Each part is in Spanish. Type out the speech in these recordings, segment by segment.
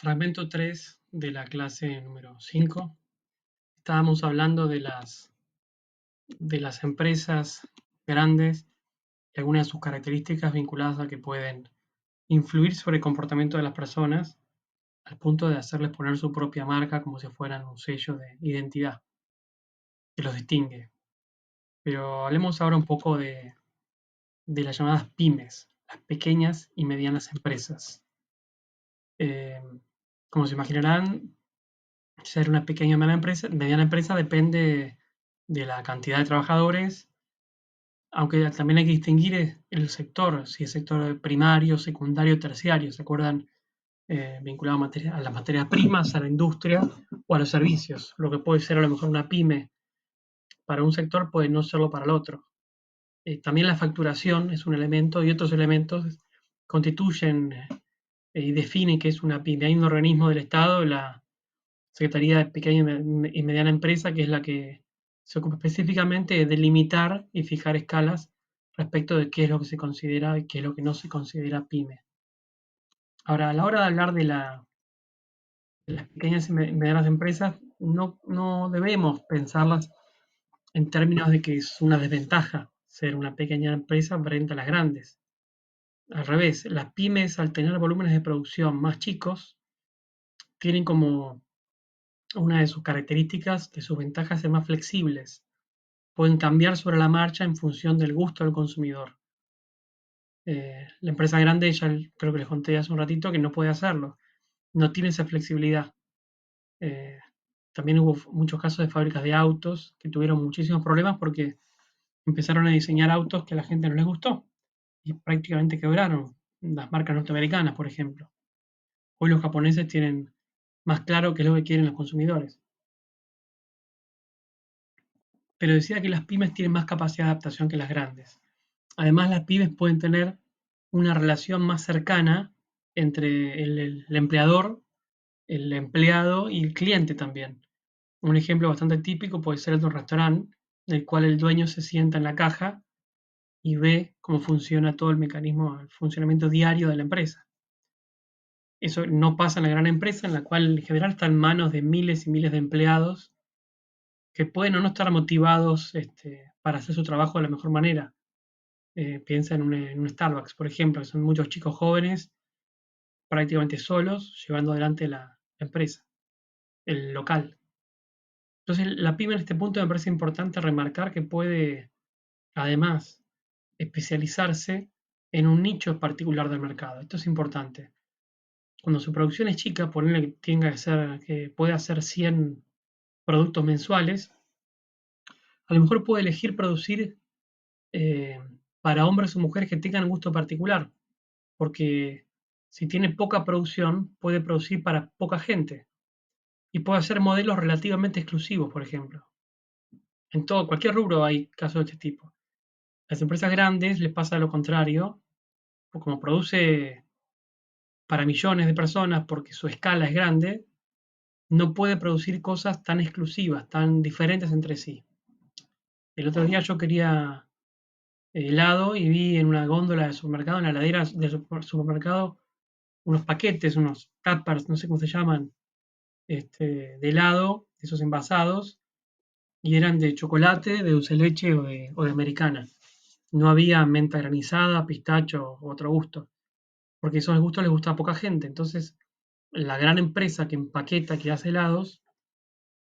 Fragmento 3 de la clase número 5. Estábamos hablando de las empresas grandes y algunas de sus características vinculadas a que pueden influir sobre el comportamiento de las personas al punto de hacerles poner su propia marca como si fueran un sello de identidad que los distingue. Pero hablemos ahora un poco de las llamadas pymes, las pequeñas y medianas empresas. Eh, Como se imaginarán, ser una pequeña o mediana empresa depende de la cantidad de trabajadores, aunque también hay que distinguir el sector, si es sector primario, secundario, terciario, ¿se acuerdan? Vinculado a las materias primas, a la industria o a los servicios. Lo que puede ser a lo mejor una pyme para un sector puede no serlo para el otro. También la facturación es un elemento y otros elementos constituyen y definen qué es una pyme. Hay un organismo del Estado, la Secretaría de Pequeña y Mediana Empresa, que es la que se ocupa específicamente de delimitar y fijar escalas respecto de qué es lo que se considera y qué es lo que no se considera pyme. Ahora, a la hora de hablar de las pequeñas y medianas empresas, no debemos pensarlas en términos de que es una desventaja ser una pequeña empresa frente a las grandes. Al revés, las pymes, al tener volúmenes de producción más chicos, tienen como una de sus características que sus ventajas ser más flexibles. Pueden cambiar sobre la marcha en función del gusto del consumidor. La empresa grande, ya creo que les conté hace un ratito que no puede hacerlo, no tiene esa flexibilidad. Eh, También hubo muchos casos de fábricas de autos que tuvieron muchísimos problemas porque empezaron a diseñar autos que a la gente no les gustó y prácticamente quebraron. Las marcas norteamericanas, por ejemplo. Hoy los japoneses tienen más claro qué es lo que quieren los consumidores. Pero decía que las pymes tienen más capacidad de adaptación que las grandes. Además, las pymes pueden tener una relación más cercana entre el empleador, el empleado y el cliente también. Un ejemplo bastante típico puede ser el de un restaurante, en el cual el dueño se sienta en la caja y ve cómo funciona todo el mecanismo, el funcionamiento diario de la empresa. Eso no pasa en la gran empresa, en la cual en general está en manos de miles y miles de empleados que pueden o no estar motivados para hacer su trabajo de la mejor manera. Piensa en un Starbucks, por ejemplo, que son muchos chicos jóvenes prácticamente solos llevando adelante la empresa, el local. Entonces, la pyme en este punto me parece importante remarcar que puede, además, especializarse en un nicho particular del mercado. Esto es importante. Cuando su producción es chica, ponerle que tenga que ser, que pueda hacer 100 productos mensuales, a lo mejor puede elegir producir eh, para hombres o mujeres que tengan un gusto particular, porque si tiene poca producción, puede producir para poca gente y puede hacer modelos relativamente exclusivos, por ejemplo. En todo, cualquier rubro hay casos de este tipo. Las empresas grandes les pasa lo contrario, pues como produce para millones de personas porque su escala es grande, no puede producir cosas tan exclusivas, tan diferentes entre sí. El otro día yo quería helado y vi en una góndola del supermercado, en la heladera del supermercado, unos paquetes, unos tuppers, no sé cómo se llaman, de helado, esos envasados, y eran de chocolate, de dulce de leche o de americana. No había menta granizada, pistacho o otro gusto, porque esos gustos les gusta a poca gente. Entonces, la gran empresa que empaqueta, que hace helados,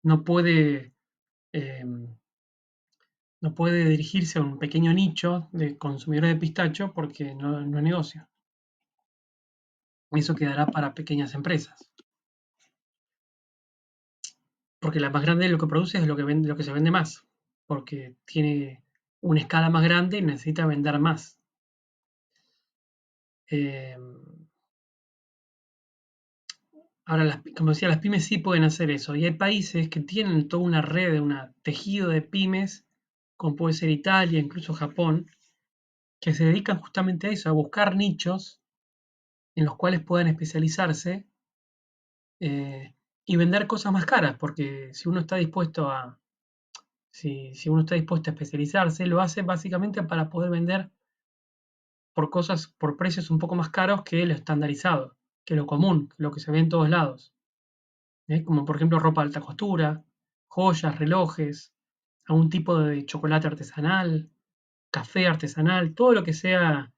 no puede, eh, no puede dirigirse a un pequeño nicho de consumidores de pistacho porque no es negocio. Eso quedará para pequeñas empresas. Porque la más grande lo que produce es lo que, vende, lo que se vende más, porque tiene una escala más grande y necesita vender más. Eh, Ahora, como decía, las pymes sí pueden hacer eso. Y hay países que tienen toda una red, un tejido de pymes, como puede ser Italia, incluso Japón, que se dedican justamente a eso, a buscar nichos en los cuales puedan especializarse y vender cosas más caras, porque si uno está dispuesto a especializarse, lo hace básicamente para poder vender por cosas, por precios un poco más caros que lo estandarizado, que lo común, que lo que se ve en todos lados, como por ejemplo ropa de alta costura, joyas, relojes, algún tipo de chocolate artesanal, café artesanal, todo lo que sea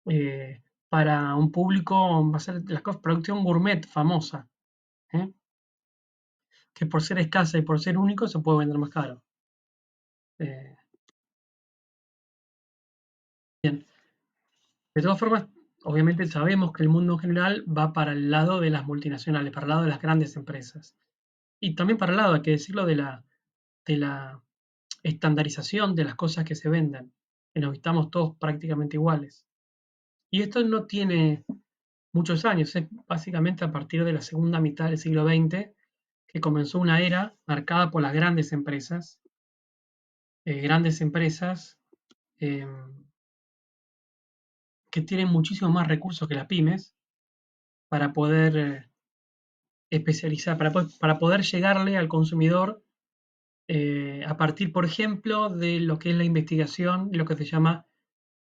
eh, para un público, va a ser la producción gourmet famosa, ¿eh? Que por ser escasa y por ser único se puede vender más caro. Eh, bien, de todas formas, obviamente sabemos que el mundo en general va para el lado de las multinacionales, para el lado de las grandes empresas. Y también para el lado, hay que decirlo, de la estandarización de las cosas que se venden, que nos estamos todos prácticamente iguales. Y esto no tiene muchos años, es básicamente a partir de la segunda mitad del siglo XX que comenzó una era marcada por las grandes empresas eh, que tienen muchísimo más recursos que las pymes para poder especializar, para poder llegarle al consumidor a partir, por ejemplo, de lo que es la investigación, lo que se llama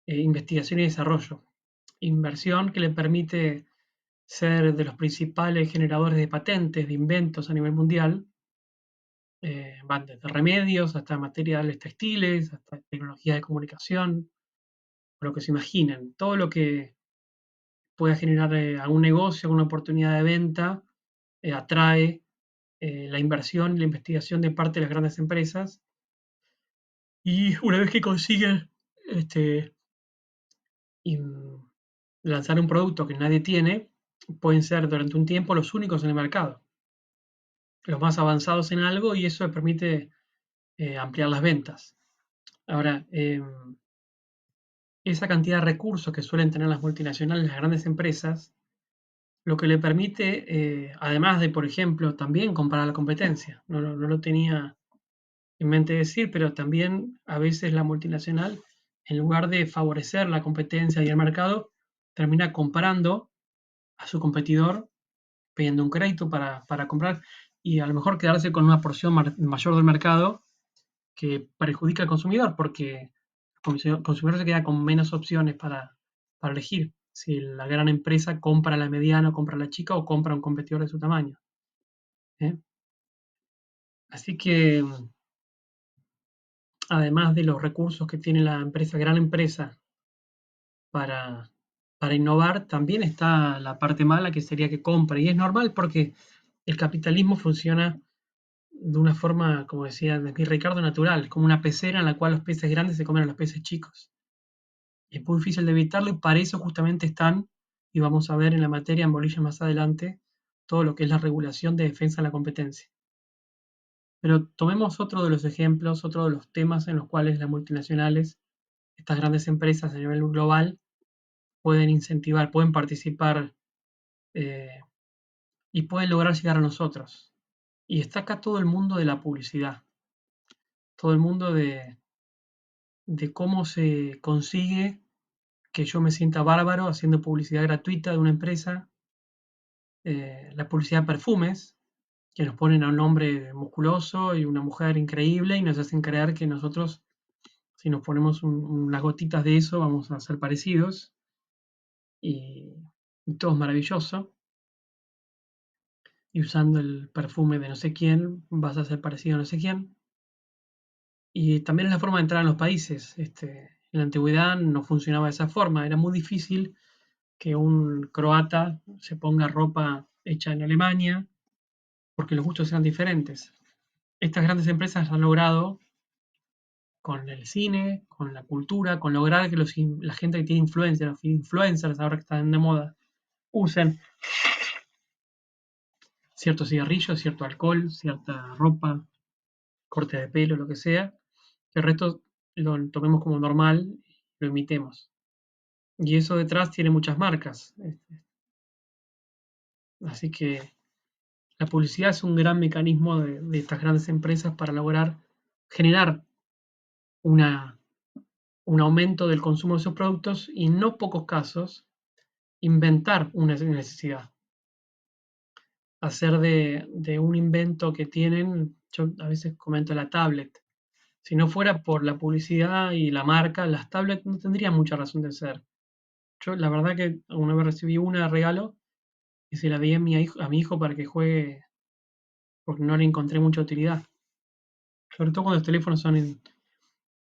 investigación y desarrollo. Inversión que le permite ser de los principales generadores de patentes, de inventos a nivel mundial. Van desde remedios hasta materiales textiles, hasta tecnología de comunicación, o lo que se imaginen. Todo lo que pueda generar algún negocio, alguna oportunidad de venta, atrae la inversión y la investigación de parte de las grandes empresas. Y una vez que consiguen este, lanzar un producto que nadie tiene, pueden ser durante un tiempo los únicos en el mercado, los más avanzados en algo, y eso permite ampliar las ventas. Ahora, esa cantidad de recursos que suelen tener las multinacionales, las grandes empresas, lo que le permite, además de, por ejemplo, también comprar a la competencia. No lo tenía en mente decir, pero también a veces la multinacional, en lugar de favorecer la competencia y el mercado, termina comprando a su competidor, pidiendo un crédito para comprar y a lo mejor quedarse con una porción mayor del mercado que perjudica al consumidor, porque el consumidor se queda con menos opciones para elegir si la gran empresa compra a la mediana, compra a la chica o compra a un competidor de su tamaño. ¿Eh? Así que, además de los recursos que tiene la empresa, gran empresa, para, para innovar, también está la parte mala que sería que compra. Y es normal porque el capitalismo funciona de una forma, como decía Ricardo, natural, como una pecera en la cual los peces grandes se comen a los peces chicos. Y es muy difícil de evitarlo y para eso justamente están, y vamos a ver en la materia en bolilla más adelante, todo lo que es la regulación de defensa de la competencia. Pero tomemos otro de los ejemplos, otro de los temas en los cuales las multinacionales, estas grandes empresas a nivel global, pueden incentivar, pueden participar eh, y pueden lograr llegar a nosotros. Y está acá todo el mundo de la publicidad, todo el mundo de cómo se consigue que yo me sienta bárbaro haciendo publicidad gratuita de una empresa, la publicidad de perfumes, que nos ponen a un hombre musculoso y una mujer increíble y nos hacen creer que nosotros, si nos ponemos unas gotitas de eso, vamos a ser parecidos y, y todo es maravilloso. Y usando el perfume de no sé quién, vas a ser parecido a no sé quién. Y también es la forma de entrar en los países. En la antigüedad no funcionaba de esa forma. Era muy difícil que un croata se ponga ropa hecha en Alemania porque los gustos eran diferentes. Estas grandes empresas han logrado, con el cine, con la cultura, con lograr que la gente que tiene influencia, los influencers ahora que están de moda, usen ciertos cigarrillos, cierto alcohol, cierta ropa, corte de pelo, lo que sea, que el resto lo tomemos como normal, lo imitemos. Y eso detrás tiene muchas marcas. Así que la publicidad es un gran mecanismo de estas grandes empresas para lograr generar una, un aumento del consumo de sus productos y en no pocos casos inventar una necesidad. Hacer de un invento que tienen, yo a veces comento la tablet. Si no fuera por la publicidad y la marca, las tablets no tendrían mucha razón de ser. Yo la verdad que una vez recibí una de regalo y se la di a mi hijo para que juegue porque no le encontré mucha utilidad. Sobre todo cuando los teléfonos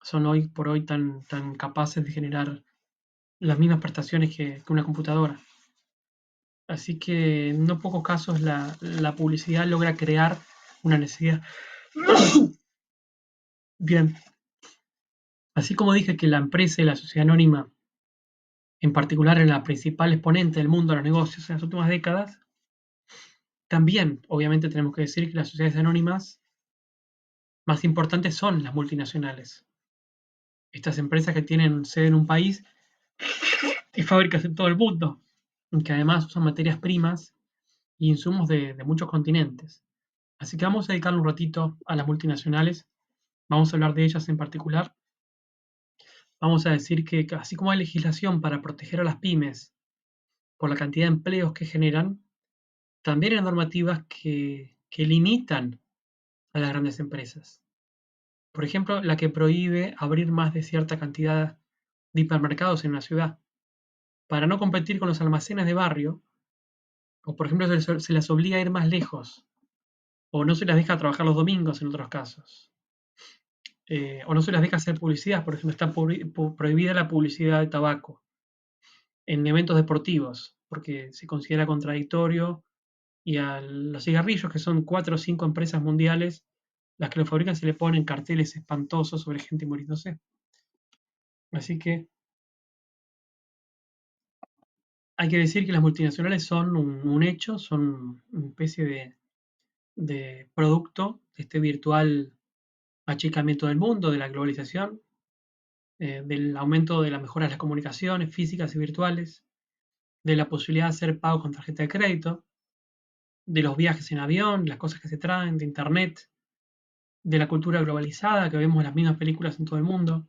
son hoy por hoy tan capaces de generar las mismas prestaciones que una computadora. Así que en no pocos casos la publicidad logra crear una necesidad. Bien, así como dije que la empresa y la sociedad anónima, en particular, es la principal exponente del mundo de los negocios en las últimas décadas, también, obviamente, tenemos que decir que las sociedades anónimas más importantes son las multinacionales. Estas empresas que tienen sede en un país y fábricas en todo el mundo, que además usan materias primas y insumos de muchos continentes. Así que vamos a dedicarle un ratito a las multinacionales, vamos a hablar de ellas en particular. Vamos a decir que así como hay legislación para proteger a las pymes por la cantidad de empleos que generan, también hay normativas que limitan a las grandes empresas. Por ejemplo, la que prohíbe abrir más de cierta cantidad de hipermercados en una ciudad, para no competir con los almacenes de barrio, o por ejemplo se las obliga a ir más lejos, o no se las deja trabajar los domingos en otros casos, o no se las deja hacer publicidad, por ejemplo, está prohibida la publicidad de tabaco en eventos deportivos, porque se considera contradictorio, y a los cigarrillos, que son 4 o 5 empresas mundiales las que lo fabrican, se le ponen carteles espantosos sobre gente muriéndose. Así que hay que decir que las multinacionales son un hecho, son una especie de producto de este virtual achicamiento del mundo, de la globalización, del aumento de la mejora de las comunicaciones físicas y virtuales, de la posibilidad de hacer pagos con tarjeta de crédito, de los viajes en avión, las cosas que se traen, de Internet, de la cultura globalizada, que vemos las mismas películas en todo el mundo.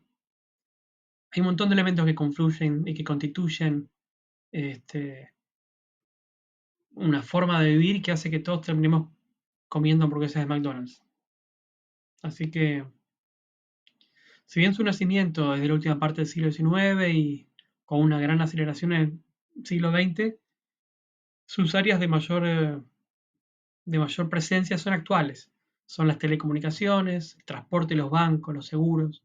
Hay un montón de elementos que confluyen y que constituyen este, una forma de vivir que hace que todos terminemos comiendo hamburguesas de McDonald's. Así que, si bien su nacimiento es de la última parte del siglo XIX y con una gran aceleración en el siglo XX, sus áreas de mayor presencia son actuales. Son las telecomunicaciones, el transporte, los bancos, los seguros,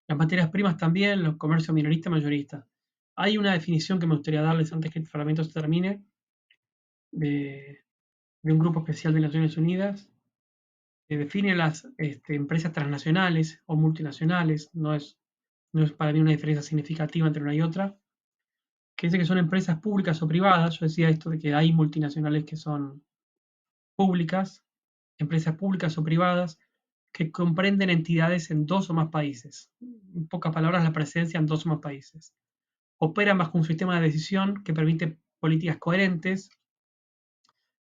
las materias primas también, los comercios minorista y mayorista. Hay una definición que me gustaría darles antes que el fragmento se termine, de, de un grupo especial de Naciones Unidas, que define las empresas transnacionales o multinacionales, no es para mí una diferencia significativa entre una y otra, que dice que son empresas públicas o privadas. Yo decía esto de que hay multinacionales que son públicas, empresas públicas o privadas, que comprenden entidades en 2 o más países. En pocas palabras, la presencia en 2 o más países. Operan bajo un sistema de decisión que permite políticas coherentes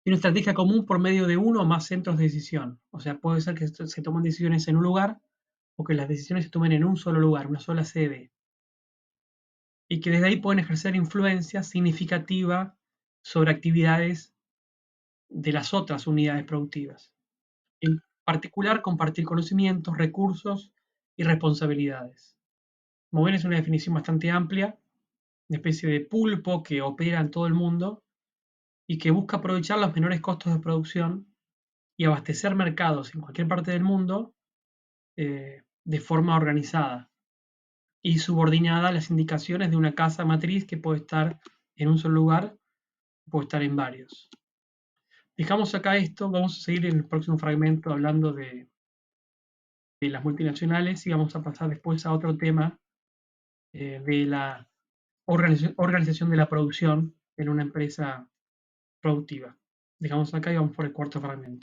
y una estrategia común por medio de uno o más centros de decisión. O sea, puede ser que se tomen decisiones en un lugar o que las decisiones se tomen en un solo lugar, una sola sede, y que desde ahí pueden ejercer influencia significativa sobre actividades de las otras unidades productivas. En particular, compartir conocimientos, recursos y responsabilidades. Como ven, es una definición bastante amplia, una especie de pulpo que opera en todo el mundo y que busca aprovechar los menores costos de producción y abastecer mercados en cualquier parte del mundo de forma organizada y subordinada a las indicaciones de una casa matriz que puede estar en un solo lugar o puede estar en varios. Dejamos acá esto, vamos a seguir en el próximo fragmento hablando de las multinacionales y vamos a pasar después a otro tema de la organización de la producción en una empresa productiva. Dejamos acá y vamos por el cuarto fragmento.